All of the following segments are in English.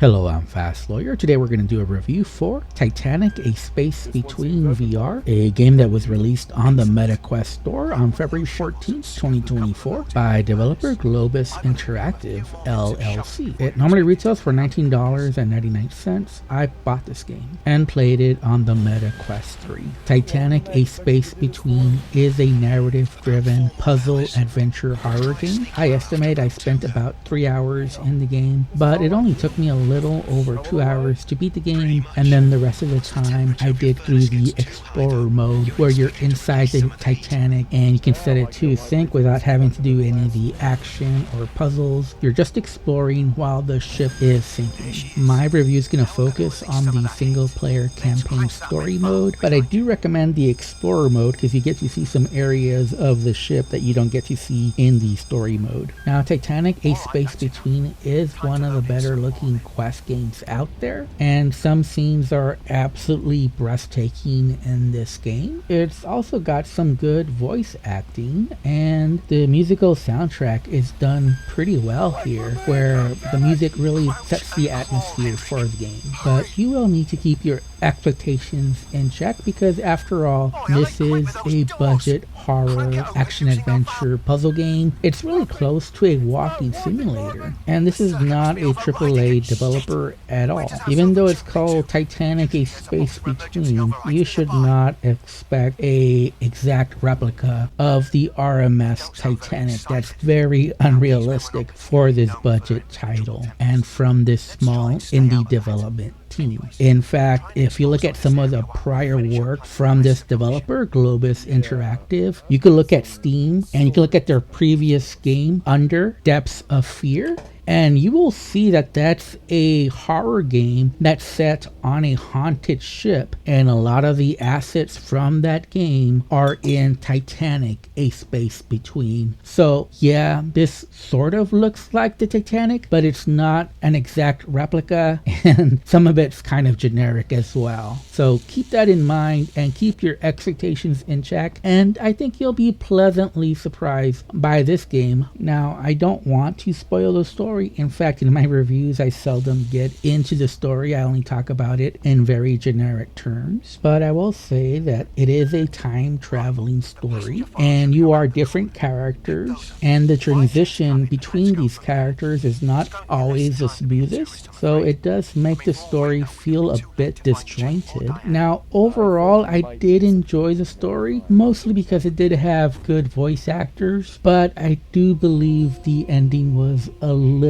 Hello, I'm Fast Lawyer. Today we're going to do a review for Titanic, A Space Between VR, a game that was released on the MetaQuest store on February 14th, 2024 by developer Globus Interactive, LLC. It normally retails for $19.99. I bought this game and played it on the MetaQuest 3. Titanic, A Space Between is a narrative-driven puzzle adventure horror game. I estimate I spent about 3 hours in the game, but it only took me a little over 2 hours to beat the game, and then the rest of the time I did through the Explorer mode where you're inside the Titanic and you can set it to sync without having to do any of the action or puzzles. You're just exploring while the ship is sinking. My review is going to focus on the single player campaign story mode, but I do recommend the Explorer mode because you get to see some areas of the ship that you don't get to see in the story mode. Now, Titanic, A Space Between is one of the better looking quest games out there, and some scenes are absolutely breathtaking in this game. It's also got some good voice acting, and the musical soundtrack is done pretty well here, where the music really sets the atmosphere for the game. But you will need to keep your expectations in check because, after all, this is a budget horror action adventure puzzle game. It's really close to a walking simulator, and this is not a AAA developer at all. Even though it's called Titanic, A Space Between, you should not expect a exact replica of the RMS Titanic. That's very unrealistic for this budget title and from this small indie development team. In fact, if you look at some of the prior work from this developer, Globus Interactive, you can look at Steam and you can look at their previous game, Under Depths of Fear, and you will see that that's a horror game that's set on a haunted ship, and a lot of the assets from that game are in Titanic, A Space Between. So yeah, this sort of looks like the Titanic, but it's not an exact replica, and some of it's kind of generic as well. So keep that in mind and keep your expectations in check, and I think you'll be pleasantly surprised by this game. Now, I don't want to spoil the story. In fact, in my reviews, I seldom get into the story. I only talk about it in very generic terms. But I will say that it is a time-traveling story, and you are different characters, and the transition between these characters is not always the smoothest, so it does make the story feel a bit disjointed. Now, overall, I did enjoy the story, mostly because it did have good voice actors, but I do believe the ending was a little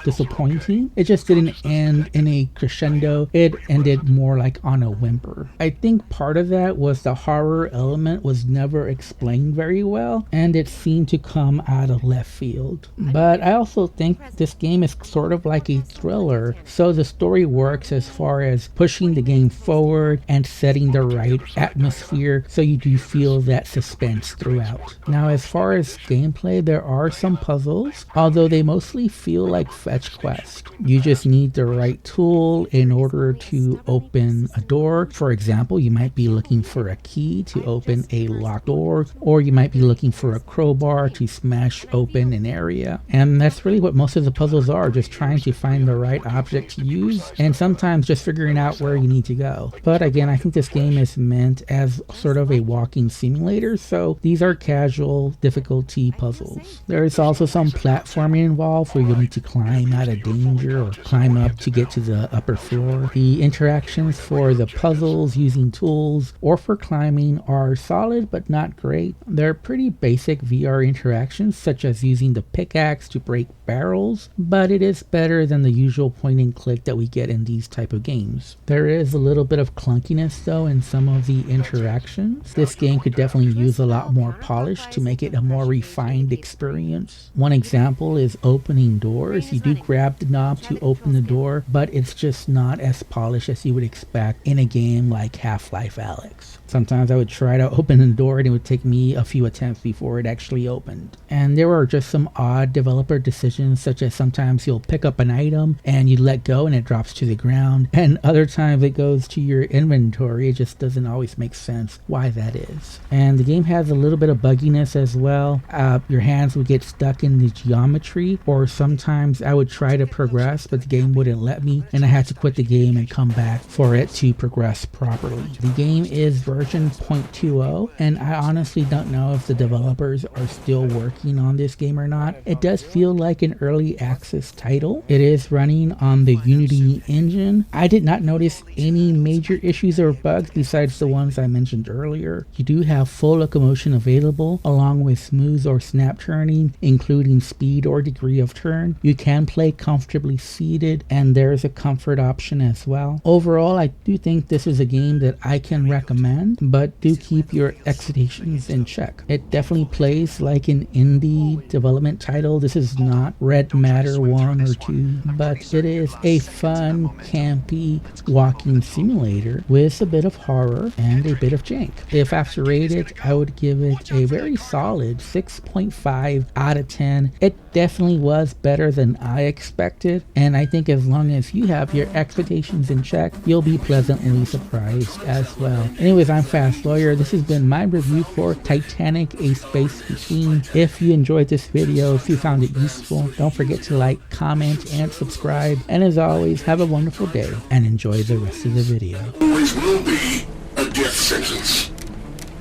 disappointing. It just didn't end in a crescendo. It ended more like on a whimper. I think part of that was the horror element was never explained very well, and it seemed to come out of left field. But I also think this game is sort of like a thriller, so the story works as far as pushing the game forward and setting the right atmosphere so you do feel that suspense throughout. Now, as far as gameplay, there are some puzzles, although they mostly feel like fetch quest. You just need the right tool in order to open a door. For example, you might be looking for a key to open a locked door, or you might be looking for a crowbar to smash open an area. And that's really what most of the puzzles are, just trying to find the right object to use, and sometimes just figuring out where you need to go. But again, I think this game is meant as sort of a walking simulator, so these are casual difficulty puzzles. There's also some platforming involved where you'll need to climb out of danger or climb up to get to the upper floor. The interactions for the puzzles using tools or for climbing are solid but not great. They're pretty basic VR interactions, such as using the pickaxe to break barrels, but it is better than the usual point and click that we get in these type of games. There is a little bit of clunkiness though in some of the interactions. This game could definitely use a lot more polish to make it a more refined experience. One example is opening doors. You do grab the knob to open the door, but it's just not as polished as you would expect in a game like Half-Life Alyx. Sometimes I would try to open the door and it would take me a few attempts before it actually opened. And there were just some odd developer decisions, such as sometimes you'll pick up an item and you let go and it drops to the ground, and other times it goes to your inventory. It just doesn't always make sense why that is. And the game has a little bit of bugginess as well. Your hands would get stuck in the geometry, or sometimes times I would try to progress, but the game wouldn't let me, and I had to quit the game and come back for it to progress properly. The game is version 0.20, and I honestly don't know if the developers are still working on this game or not. It does feel like an early access title. It is running on the Unity engine. I did not notice any major issues or bugs besides the ones I mentioned earlier. You do have full locomotion available, along with smooth or snap turning, including speed or degree of turn. You can play comfortably seated, and there's a comfort option as well. Overall, I do think this is a game that I can recommend, but do keep your expectations in check. It definitely plays like an indie development title. This is not Red Matter 1 or 2, but it is a fun, campy walking simulator with a bit of horror and a bit of jank. If I have to rate it, I would give it a very solid 6.5 out of 10. It definitely was better than I expected, and I think as long as you have your expectations in check, you'll be pleasantly surprised as well. Anyways, I'm Fast Lawyer. This has been my review for Titanic: A Space Between. If you enjoyed this video, if you found it useful, don't forget to like, comment, and subscribe. And as always, have a wonderful day and enjoy the rest of the video. Always will be a death sentence.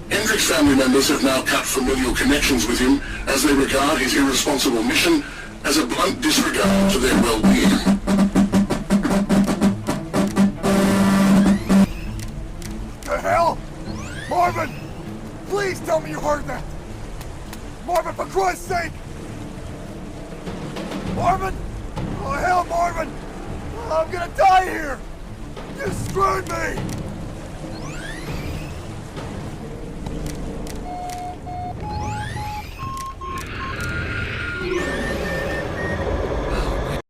Hendrick's family members have now cut familial connections with him as they regard his irresponsible mission as a blunt disregard for their well-being. The hell? Marvin! Please tell me you heard that! Marvin, for Christ's sake! Marvin! Oh hell, Marvin! I'm gonna die here! You screwed me!